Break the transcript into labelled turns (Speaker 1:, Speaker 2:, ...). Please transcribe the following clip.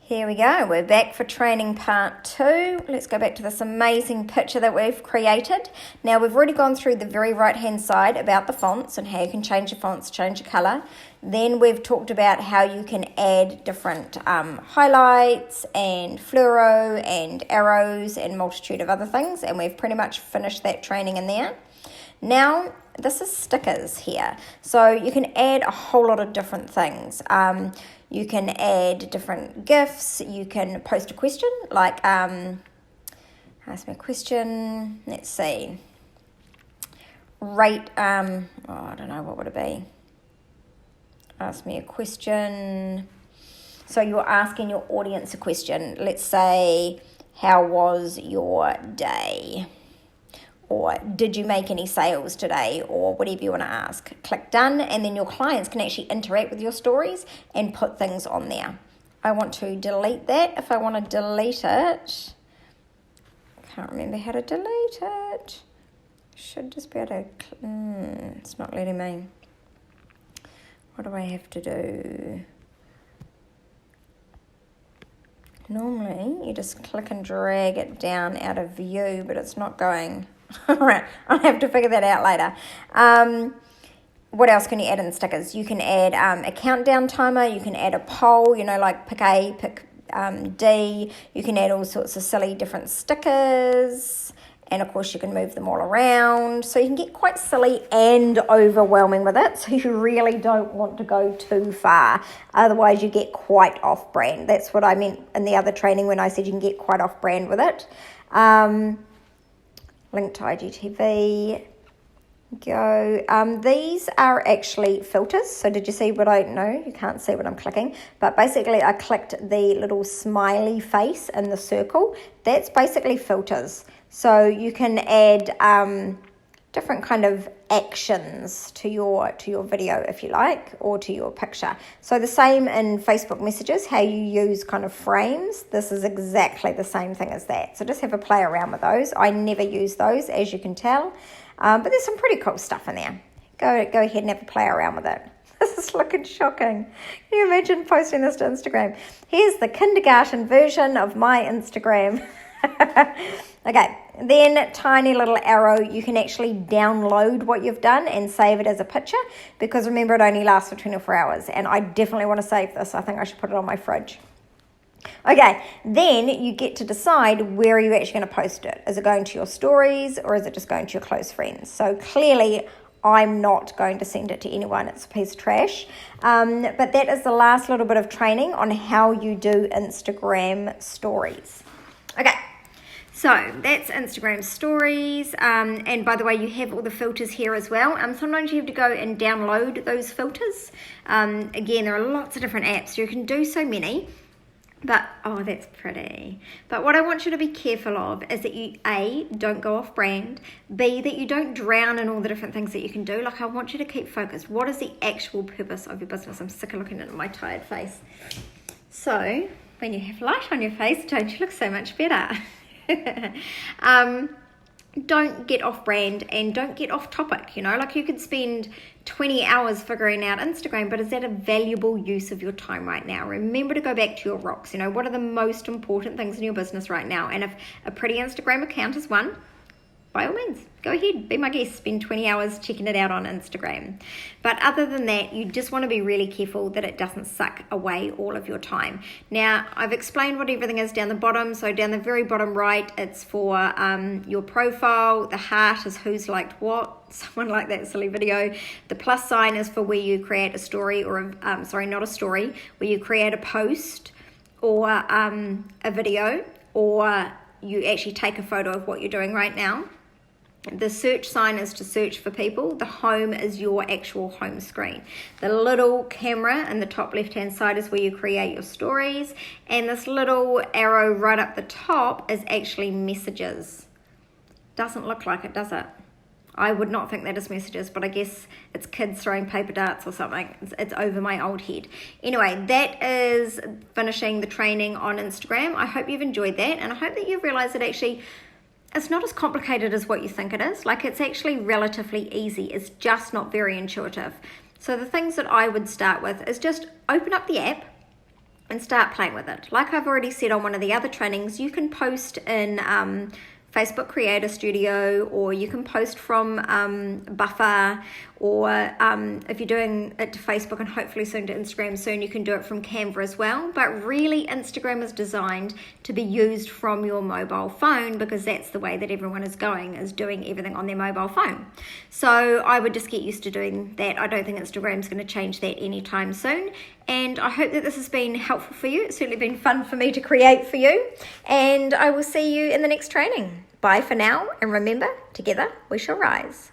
Speaker 1: Here we go, we're back for training part 2. Let's go back to this amazing picture that we've created. Now we've already gone through the very right hand side about the fonts and how you can change your fonts, change your colour. Then we've talked about how you can add different highlights and fluoro and arrows and multitude of other things, and we've pretty much finished that training in there. Now this is stickers here, so you can add a whole lot of different things. You can add different GIFs. You can post a question, like ask me a question. Let's see. Rate, I don't know, what would it be? Ask me a question. So you're asking your audience a question. Let's say, how was your day? Or did you make any sales today, or whatever you want to ask. Click done, and then your clients can actually interact with your stories and put things on there. I want to delete that. If I want to delete it, I can't remember how to delete it. Should just be able to, it's not letting me. What do I have to do? Normally, you just click and drag it down out of view, but it's not going. Alright, I'll have to figure that out later. What else can you add in stickers? You can add a countdown timer. You can add a poll, like pick A, pick D. You can add all sorts of silly different stickers. And of course you can move them all around. So you can get quite silly and overwhelming with it. So you really don't want to go too far. Otherwise you get quite off-brand. That's what I meant in the other training when I said you can get quite off-brand with it. Link to IGTV. Go. These are actually filters. So did you see what you can't see what I'm clicking. But basically I clicked the little smiley face in the circle. That's basically filters. So you can add different kind of actions to your video if you like, or to your picture. So the same in Facebook messages, how you use kind of frames. This is exactly the same thing as that. So just have a play around with those. I never use those, as you can tell, but there's some pretty cool stuff in there. Go ahead and have a play around with it. This is looking shocking. Can you imagine posting this to Instagram? Here's the kindergarten version of my Instagram. Okay, then tiny little arrow, you can actually download what you've done and save it as a picture, because remember it only lasts for 24 hours and I definitely want to save this. I think I should put it on my fridge. Okay, then you get to decide where are you actually going to post it. Is it going to your stories or is it just going to your close friends? So clearly I'm not going to send it to anyone. It's a piece of trash. But that is the last little bit of training on how you do Instagram stories. Okay. So that's Instagram stories, and by the way, you have all the filters here as well. Sometimes you have to go and download those filters. Again, there are lots of different apps. You can do so many, but oh, that's pretty. But what I want you to be careful of is that you, A, don't go off brand, B, that you don't drown in all the different things that you can do. Like, I want you to keep focused. What is the actual purpose of your business? I'm sick of looking at my tired face. So when you have light on your face, don't you look so much better? Don't get off brand and don't get off topic. Like you could spend 20 hours figuring out Instagram, but is that a valuable use of your time right now? Remember to go back to your rocks. What are the most important things in your business right now? And if a pretty Instagram account is one, by all means, go ahead, be my guest, spend 20 hours checking it out on Instagram. But other than that, you just want to be really careful that it doesn't suck away all of your time. Now, I've explained what everything is down the bottom. So down the very bottom right, it's for your profile. The heart is who's liked what. Someone liked that silly video. The plus sign is for where you create a story or, not a story, where you create a post or a video, or you actually take a photo of what you're doing right now. The search sign is to search for people. The home is your actual home screen. The little camera in the top left-hand side is where you create your stories. And this little arrow right up the top is actually messages. Doesn't look like it, does it? I would not think that is messages, but I guess it's kids throwing paper darts or something. It's over my old head. Anyway, that is finishing the training on Instagram. I hope you've enjoyed that, and I hope that you've realized that actually it's not as complicated as what you think it is. Like, it's actually relatively easy. It's just not very intuitive. So the things that I would start with is just open up the app, and start playing with it. Like I've already said on one of the other trainings, you can post in Facebook Creator Studio, or you can post from Buffer, or if you're doing it to Facebook and hopefully soon to Instagram soon, you can do it from Canva as well. But really, Instagram is designed to be used from your mobile phone, because that's the way that everyone is doing everything on their mobile phone. So I would just get used to doing that. I don't think Instagram's going to change that anytime soon. And I hope that this has been helpful for you. It's certainly been fun for me to create for you. And I will see you in the next training. Bye for now, and remember, together we shall rise.